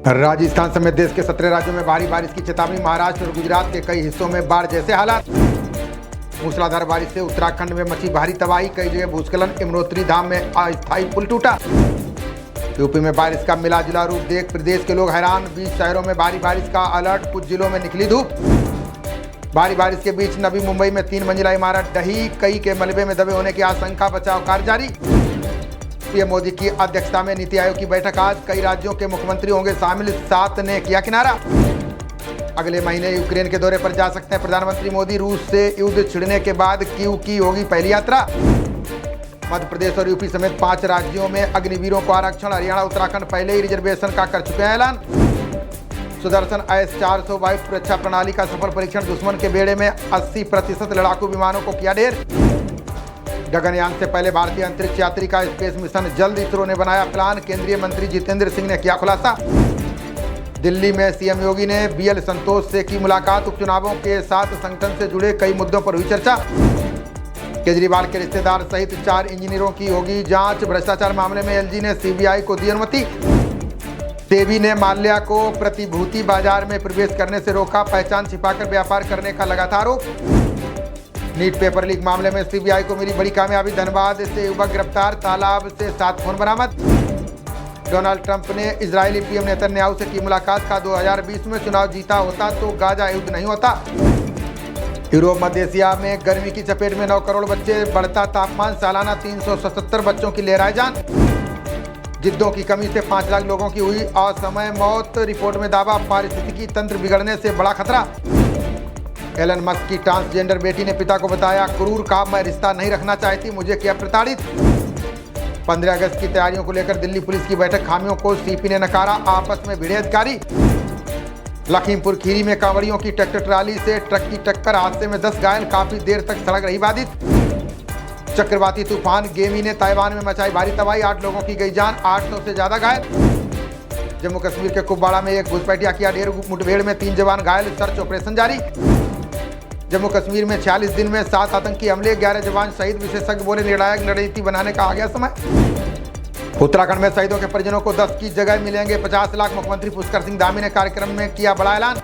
राजस्थान समेत देश के 17 राज्यों में भारी बारिश की चेतावनी। महाराष्ट्र और गुजरात के कई हिस्सों में बाढ़ जैसे हालात। मूसलाधार बारिश से उत्तराखंड में मची भारी तबाही, कई जगह भूस्खलन। यमुनोत्री धाम में अस्थायी पुल टूटा। यूपी में बारिश का मिला जुला रूप देख प्रदेश के लोग हैरान। 20 शहरों में भारी बारिश का अलर्ट, कुछ जिलों में निकली धूप। भारी बारिश के बीच नवी मुंबई में 3 मंजिला इमारत ढही, कई के मलबे में दबे होने की आशंका। बचाव कार्य जारी। पीएम मोदी की अध्यक्षता में नीति आयोग की बैठक आज, कई राज्यों के मुख्यमंत्री होंगे शामिल। 7 ने किया किनारा। अगले महीने यूक्रेन के दौरे पर जा सकते हैं प्रधानमंत्री मोदी। रूस से युद्ध छिड़ने के बाद कीव की होगी पहली यात्रा। मध्य प्रदेश और यूपी समेत 5 राज्यों में अग्निवीरों को आरक्षण। हरियाणा उत्तराखंड पहले ही रिजर्वेशन का कर चुके हैं ऐलान। सुदर्शन S-400 वायु सुरक्षा प्रणाली का सफल परीक्षण। दुश्मन के बेड़े में 80% लड़ाकू विमानों को किया ढेर। गगनयान से पहले भारतीय अंतरिक्ष यात्री का स्पेस मिशन जल्द। इसरो ने बनाया प्लान, केंद्रीय मंत्री जितेंद्र सिंह ने किया खुलासा। दिल्ली में सीएम योगी ने BL संतोष से की मुलाकात। उपचुनावों के साथ संगठन से जुड़े कई मुद्दों पर हुई चर्चा। केजरीवाल के रिश्तेदार सहित 4 इंजीनियरों की होगी जांच। भ्रष्टाचार मामले में LG ने CBI को दी अनुमति। सेबी ने माल्या को प्रतिभूति बाजार में प्रवेश करने से रोका। पहचान छिपाकर व्यापार करने का लगातार आरोप। नीट पेपर लीक मामले में CBI को मिली बड़ी कामयाबी। धनबाद से युवक गिरफ्तार, तालाब से 7 फोन बरामद। डोनाल्ड ट्रंप ने इजरायली पीएम नेतन्याहू से की मुलाकात। का 2020 में चुनाव जीता होता तो गाजा युद्ध नहीं होता। यूरोप मध्य एशिया में गर्मी की चपेट में 9 करोड़ बच्चे। बढ़ता तापमान, सालाना 377 बच्चों की ले रहा है जान। जिद्दों की कमी से 5 लाख लोगों की हुई असमय मौत। रिपोर्ट में दावा, पारिस्थितिकी तंत्र बिगड़ने से बड़ा खतरा। एलन मस्क की ट्रांसजेंडर बेटी ने पिता को बताया क्रूर, कहा मैं रिश्ता नहीं रखना चाहती, मुझे किया प्रताड़ित। 15 अगस्त की तैयारियों को लेकर दिल्ली पुलिस की बैठक। खामियों को CP ने नकारा, आपस में भिड़े अधिकारी। लखीमपुर खीरी में कांवड़ियों की ट्रैक्टर ट्राली से ट्रक की टक्कर, हादसे में 10 घायल। काफी देर तक सड़क रही बाधित। चक्रवाती तूफान गेमी ने ताइवान में मचाई भारी तबाही। 8 लोगों की गई जान, 800 से ज्यादा घायल। जम्मू कश्मीर के कुपवाड़ा में एक घुसपैठिया किया ढेर। मुठभेड़ में 3 जवान घायल, सर्च ऑपरेशन जारी। जम्मू कश्मीर में 46 दिन में 7 आतंकी हमले, 11 जवान शहीद। विशेषज्ञ बोले निर्णायक रणनीति बनाने का आ गया समय। उत्तराखंड में शहीदों के परिजनों को 10 की जगह मिलेंगे 50 लाख। मुख्यमंत्री पुष्कर सिंह धामी ने कार्यक्रम में किया बड़ा ऐलान।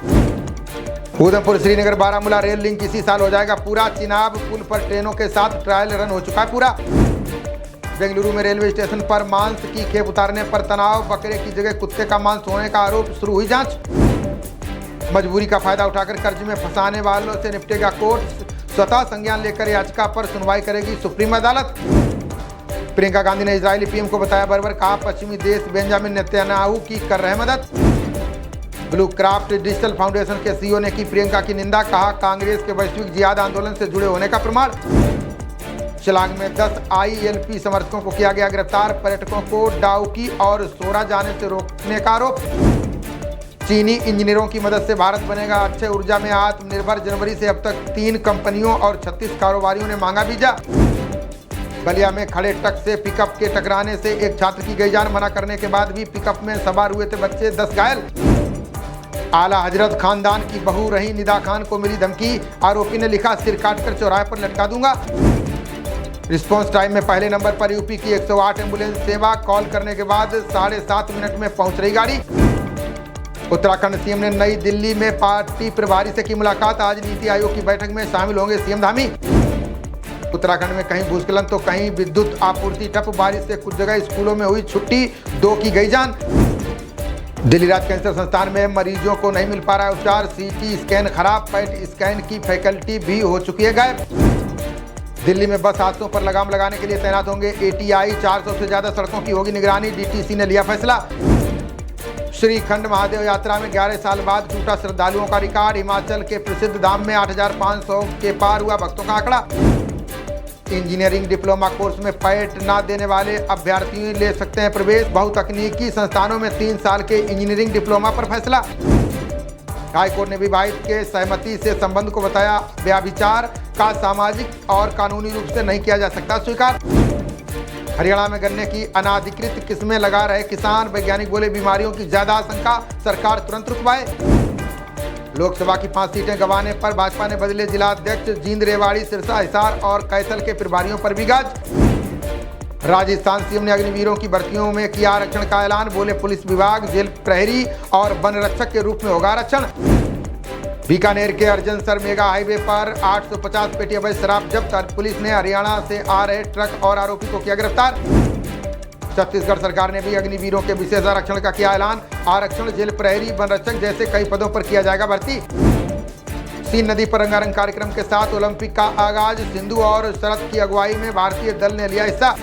उधमपुर श्रीनगर बारामूला रेल लिंक इसी साल हो जाएगा पूरा। चिनाब पुल पर ट्रेनों के साथ ट्रायल रन हो चुका है पूरा। बेंगलुरु में रेलवे स्टेशन पर मांस की खेप उतारने पर तनाव। बकरे की जगह कुत्ते का मांस होने का आरोप, शुरू हुई जांच। मजबूरी का फायदा उठाकर कर्ज में फंसाने वालों से निपटेगा कोर्ट। स्वतः संज्ञान लेकर याचिका पर सुनवाई करेगी सुप्रीम अदालत। प्रियंका गांधी ने इजरायली पीएम को बताया बर्बर, कहा पश्चिमी देश बेंजामिन नेतन्याहू की कर रहे मदद। ब्लू क्राफ्ट डिजिटल फाउंडेशन के CEO ने की प्रियंका की निंदा, कहा कांग्रेस के वैश्विक जिहाद आंदोलन से जुड़े होने का प्रमाण। शिलांग में 10 ILP समर्थकों को किया गया गिरफ्तार। पर्यटकों को डाउकी और सोरा जाने से रोकने का आरोप। चीनी इंजीनियरों की मदद से भारत बनेगा अक्षय ऊर्जा में आत्मनिर्भर। जनवरी से अब तक 3 कंपनियों और 36 कारोबारियों ने मांगा वीजा। बलिया में खड़े ट्रक से पिकअप के टकराने से एक छात्र की गई जान। मना करने के बाद भी पिकअप में सवार हुए थे बच्चे, 10 घायल। आला हजरत खानदान की बहू रही निदा खान को मिली धमकी। आरोपी ने लिखा सिर काटकर चौराहे पर लटका दूंगा। रिस्पॉन्स टाइम में पहले नंबर पर यूपी की 108 एम्बुलेंस सेवा। कॉल करने के बाद 7.5 मिनट में पहुंच रही गाड़ी। उत्तराखंड सीएम ने नई दिल्ली में पार्टी प्रभारी से की मुलाकात। आज नीति आयोग की बैठक में शामिल होंगे सीएम धामी। उत्तराखंड में कहीं भूस्खलन तो कहीं विद्युत आपूर्ति ठप। बारिश से कुछ जगह स्कूलों में हुई छुट्टी, 2 की गई जान। दिल्ली राज्य कैंसर संस्थान में मरीजों को नहीं मिल पा रहा है उपचार। CT स्कैन खराब, PET स्कैन की फैकल्टी भी हो चुकी है गायब। दिल्ली में बस हादसों पर लगाम लगाने के लिए तैनात होंगे ATI। 400 से ज्यादा सड़कों की होगी निगरानी। DTC ने लिया फैसला। श्रीखंड महादेव यात्रा में 11 साल बाद टूटा श्रद्धालुओं का रिकॉर्ड। हिमाचल के प्रसिद्ध धाम में 8,500 के पार हुआ भक्तों का आंकड़ा। इंजीनियरिंग डिप्लोमा कोर्स में PET ना देने वाले अभ्यर्थी ले सकते हैं प्रवेश। बहुतकनीकी संस्थानों में 3 साल के इंजीनियरिंग डिप्लोमा पर फैसला। हाईकोर्ट ने विवाहित के सहमति से संबंध को बताया व्यभिचार का सामाजिक और कानूनी रूप से नहीं किया जा सकता स्वीकार। हरियाणा में गन्ने की अनाधिकृत किस्में लगा रहे किसान। वैज्ञानिक बोले बीमारियों की ज्यादा आशंका, सरकार तुरंत रुकवाए। लोकसभा की 5 सीटें गंवाने पर भाजपा ने बदले जिला अध्यक्ष। जींद, रेवाड़ी, सिरसा, हिसार और कैथल के प्रभारियों पर भी गाज। राजस्थान सीएम ने अग्निवीरों की भर्तियों में किया आरक्षण का ऐलान, बोले पुलिस विभाग जेल प्रहरी और वन रक्षक के रूप में होगा आरक्षण। बीकानेर के अर्जनसर मेगा हाईवे पर 850 पेटी अवैध शराब जब्त, पुलिस ने हरियाणा से आ रहे ट्रक और आरोपी को किया गिरफ्तार। छत्तीसगढ़ सरकार ने भी अग्निवीरों के विशेष आरक्षण का किया ऐलान, आरक्षण जेल प्रहरी वन रक्षक जैसे कई पदों पर किया जाएगा भर्ती। सीन नदी पर रंगारंग कार्यक्रम के साथ ओलंपिक का आगाज, सिंधु और शरद की अगुवाई में भारतीय दल ने लिया हिस्सा।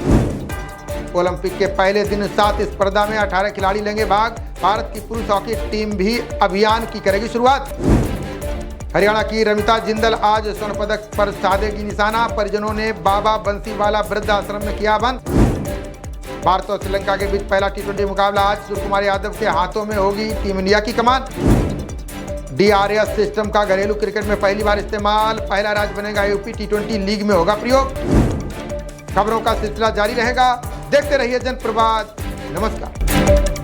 ओलंपिक के पहले दिन 7 स्पर्धा में 18 खिलाड़ी लेंगे भाग, भारत की पुरुष हॉकी टीम भी अभियान की करेगी शुरुआत। हरियाणा की रमिता जिंदल आज स्वर्ण पदक पर साधेगी निशाना, परिजनों ने बाबा बंसीवाला वृद्ध आश्रम में किया बंद। भारत और श्रीलंका के बीच पहला टी20 मुकाबला आज, सूर्यकुमार यादव के हाथों में होगी टीम इंडिया की कमान। DRS सिस्टम का घरेलू क्रिकेट में पहली बार इस्तेमाल, पहला राज्य बनेगा यूपी, टी20 लीग में होगा प्रयोग। खबरों का सिलसिला जारी रहेगा, देखते रहिए जनप्रवाद। नमस्कार।